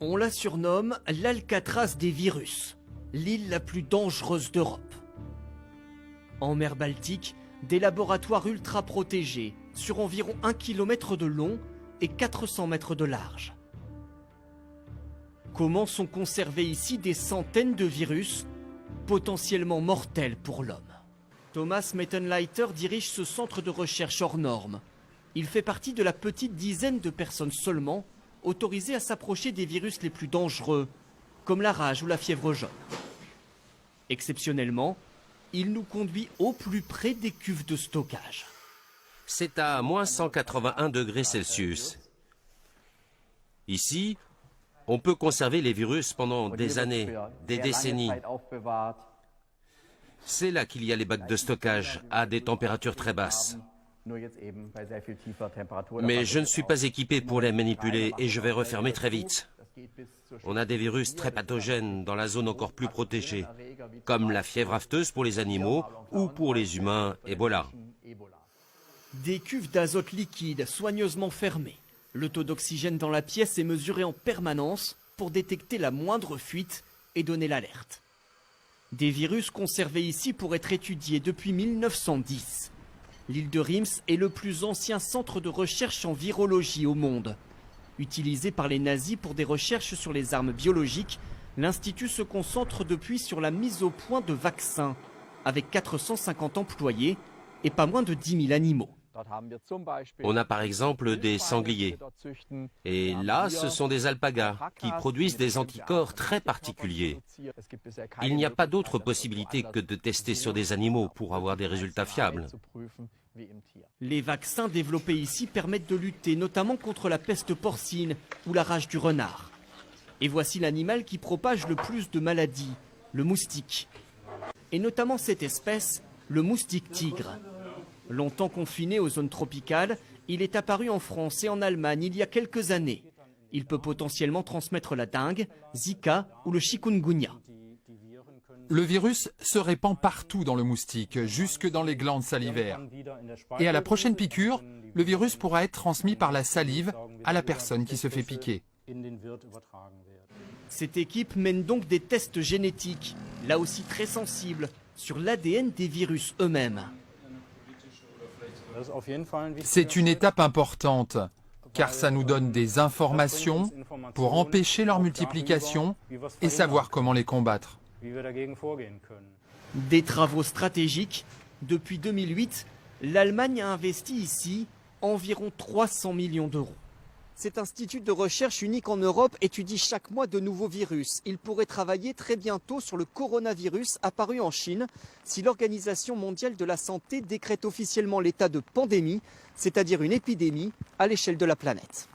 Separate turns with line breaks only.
On la surnomme l'Alcatraz des virus, l'île la plus dangereuse d'Europe. En mer Baltique, des laboratoires ultra protégés sur environ 1 km de long et 400 mètres de large. Comment sont conservés ici des centaines de virus potentiellement mortels pour l'homme? Thomas Mettenleiter dirige ce centre de recherche hors norme. Il fait partie de la petite dizaine de personnes seulement autorisées à s'approcher des virus les plus dangereux, comme la rage ou la fièvre jaune. Exceptionnellement, il nous conduit au plus près des cuves de stockage.
C'est à moins 181 degrés Celsius. Ici, on peut conserver les virus pendant des années, des décennies. C'est là qu'il y a les bacs de stockage à des températures très basses. Mais je ne suis pas équipé pour les manipuler et je vais refermer très vite. On a des virus très pathogènes dans la zone encore plus protégée, comme la fièvre afteuse pour les animaux ou pour les humains, Ebola.
Des cuves d'azote liquide soigneusement fermées. Le taux d'oxygène dans la pièce est mesuré en permanence pour détecter la moindre fuite et donner l'alerte. Des virus conservés ici pour être étudiés depuis 1910. L'île de Reims est le plus ancien centre de recherche en virologie au monde. Utilisé par les nazis pour des recherches sur les armes biologiques, l'Institut se concentre depuis sur la mise au point de vaccins, avec 450 employés et pas moins de 10 000 animaux.
On a par exemple des sangliers. Et là, ce sont des alpagas qui produisent des anticorps très particuliers. Il n'y a pas d'autre possibilité que de tester sur des animaux pour avoir des résultats fiables.
Les vaccins développés ici permettent de lutter notamment contre la peste porcine ou la rage du renard. Et voici l'animal qui propage le plus de maladies, le moustique. Et notamment cette espèce, le moustique tigre. Longtemps confiné aux zones tropicales, il est apparu en France et en Allemagne il y a quelques années. Il peut potentiellement transmettre la dengue, Zika ou le chikungunya.
Le virus se répand partout dans le moustique, jusque dans les glandes salivaires. Et à la prochaine piqûre, le virus pourra être transmis par la salive à la personne qui se fait piquer.
Cette équipe mène donc des tests génétiques, là aussi très sensibles, sur l'ADN des virus eux-mêmes.
C'est une étape importante, car ça nous donne des informations pour empêcher leur multiplication et savoir comment les combattre.
Des travaux stratégiques. Depuis 2008, l'Allemagne a investi ici environ 300 millions d'euros. Cet institut de recherche unique en Europe étudie chaque mois de nouveaux virus. Il pourrait travailler très bientôt sur le coronavirus apparu en Chine si l'Organisation mondiale de la santé décrète officiellement l'état de pandémie, c'est-à-dire une épidémie à l'échelle de la planète.